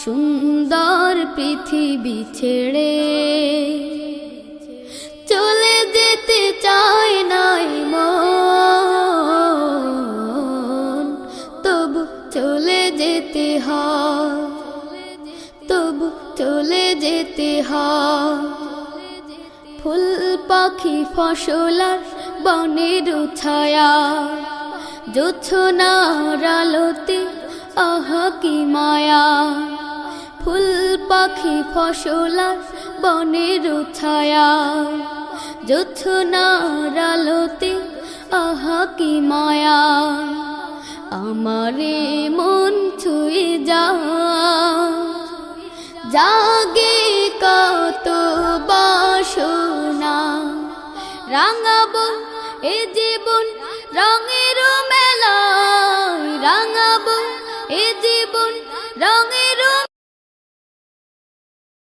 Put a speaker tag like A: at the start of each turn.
A: সুন্দর পৃথিবী ছেড়ে চলে যেতে চায় নাই মন, তবু চলে যেতে হয়, তবু চলে যেতে হয়। ফুল পাখি ফসলার বনের ছায়া, জোছনার আলোতে আহা কি মায়া। ফুল পাখি ফসলার বনের ছায়া, জোছনার আলোতে আহা কি মায়া। আমারে মন ছুঁয়ে জাগে কত বাসনা, রাঙাবো এ জীবন রঙের মেলায়, রাঙাবো এ জীবন রঙের